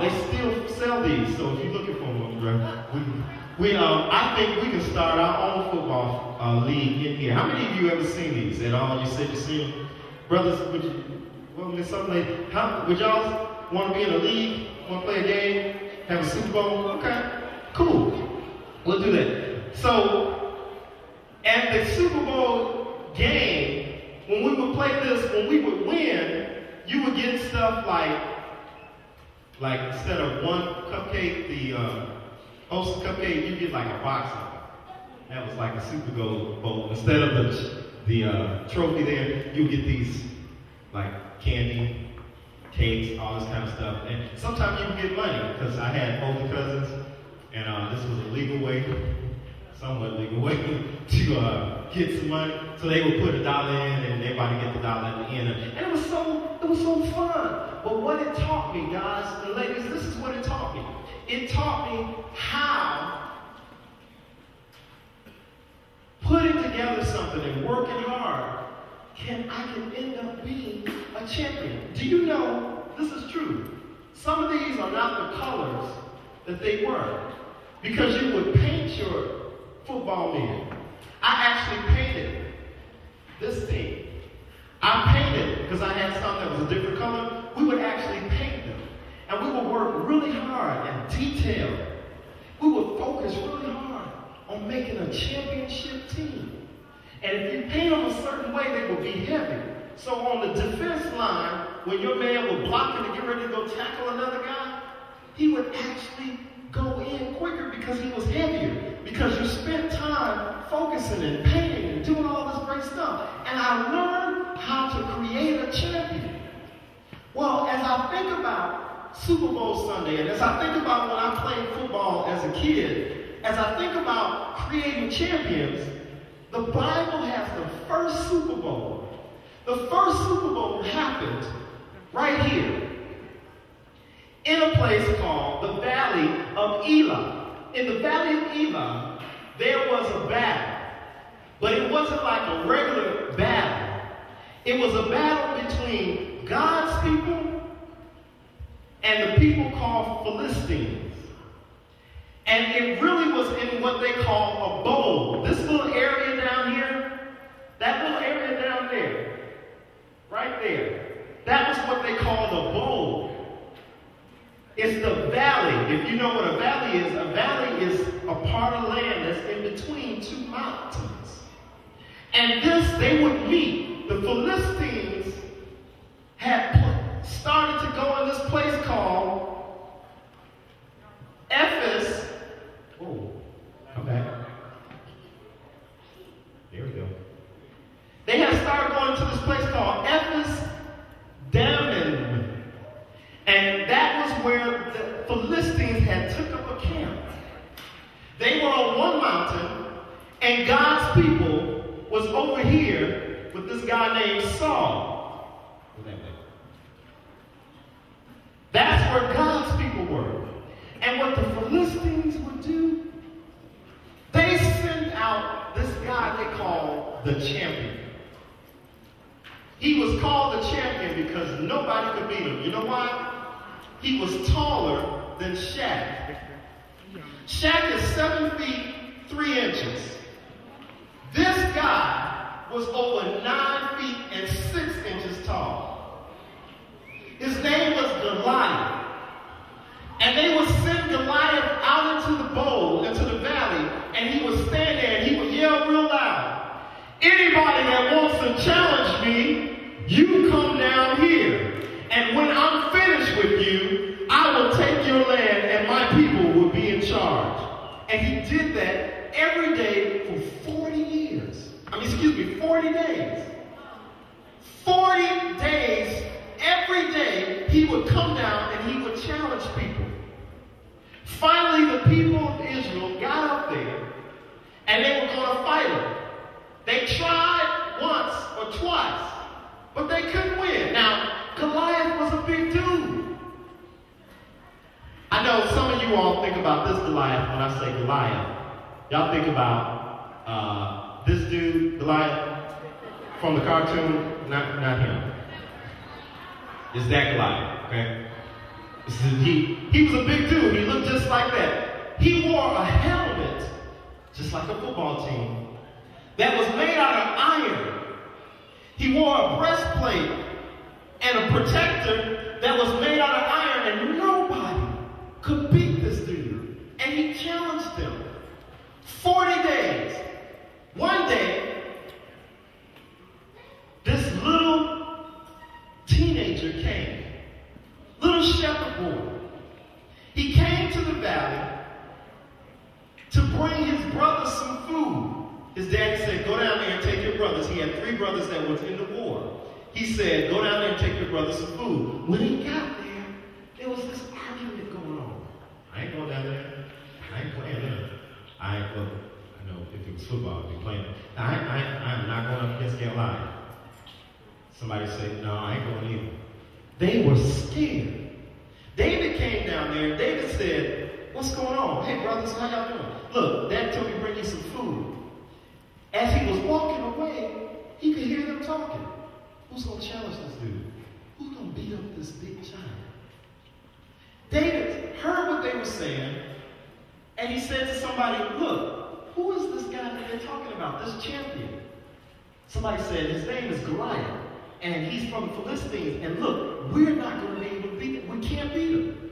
They still sell these, so if you're looking for one, I think we can start our own football league in here. How many of you ever seen these at all? You said you've seen them. Brothers, Miss Sunday, would y'all want to be in a league? Want to play a game? Have a Super Bowl? Okay, cool. We'll do that. So, at the Super Bowl game, when we would play this, when we would win, you would get stuff like instead of one cupcake, the host cupcake, you get like a box of it. That was like a Super Bowl. Instead of the trophy there, you get these like candy, cakes, all this kind of stuff. And sometimes you can get money, because I had older cousins, and this was a legal way, somewhat legal way, to get some money. So they would put $1 in, and everybody get the dollar at the end. And it was so fun. But what it taught me, guys and ladies, this is what it taught me. It taught me how putting together something and working hard, I can end up being a champion. Do you know, this is true, some of these are not the colors that they were. Because you would paint your football men. I actually painted this team. I painted, because I had some that was a different color, we would actually paint them. And we would work really hard and detailed. We would focus really hard on making a championship team. And if you paint them a certain way, they would be heavy. So on the defense line, when your man would block it and get ready to go tackle another guy, he would actually go in quicker because he was heavier. Because you spent time focusing and painting and doing all this great stuff. And I learned how to create a champion. Well, as I think about Super Bowl Sunday, and as I think about when I played football as a kid, as I think about creating champions, the Bible has the first Super Bowl. The first Super Bowl happened right here in a place called the Valley of Elah. In the Valley of Elah, there was a battle. But it wasn't like a regular battle. It was a battle between God's people and the people called Philistines. And it really was in what they call a bowl. This little area down here, that little area down there, right there, that was what they called a bowl. It's the valley. If you know what a valley is a part of land that's in between two mountains. And they would meet. The Philistines had started to go in this place called Ephes. Oh, come back. There we go. They had started going to this place called Ephes Dammim. And that was where the Philistines had took up a camp. They were on one mountain, and God's people was over here with this guy named Saul. That's where God's people were. And what the Philistines would do, they sent out this guy they called the champion. He was called the champion because nobody could beat him. You know why? He was taller than Shaq. Shaq is 7 feet 3 inches. This guy was over 9 feet and 6 inches tall. His name was Goliath. And they would send Goliath out into the bowl, into the valley, and he would stand there and he would yell real loud, "Anybody that wants to challenge me, you come down here. And when I'm finished with you, I will take your land and my people will be in charge." And he did that every day for 40 years. 40 days. 40 days, every day, he would come down and he would challenge people. Finally, the people of Israel got up there and they were going to fight him. They tried once or twice, but they couldn't win. Now, Goliath was a big dude. I know some of you all think about this Goliath when I say Goliath. Y'all think about this dude, Goliath, from the cartoon, not him. It's that Goliath, okay? He was a big dude. He looked just like that. He wore a helmet, just like a football team, that was made out of iron. He wore a breastplate and a protector that was made out of iron, and nobody could beat this dude. And he challenged them. 40 days. One day, this little teenager came. Little shepherd boy. He came to the valley to bring his brothers some food. His daddy said, go down there and take your brothers. He had 3 brothers that was in the war. He said, go down there and take your brothers some food. When he got there, there was this argument going on. I ain't going down there. I ain't playing there. I know if it was football, I'd be playing. I'm not going up against Goliath. Somebody said, no, I ain't going either. They were scared. David came down there, and David said, what's going on? Hey, brothers, how y'all doing? Look, Dad told me to bring you some food. As he was walking away, he could hear them talking. Who's going to challenge this dude? Who's going to beat up this big giant? David heard what they were saying, and he said to somebody, look, who is this guy that they're talking about, this champion? Somebody said, his name is Goliath, and he's from the Philistines, and look, we're not going to be able to beat him. We can't beat him.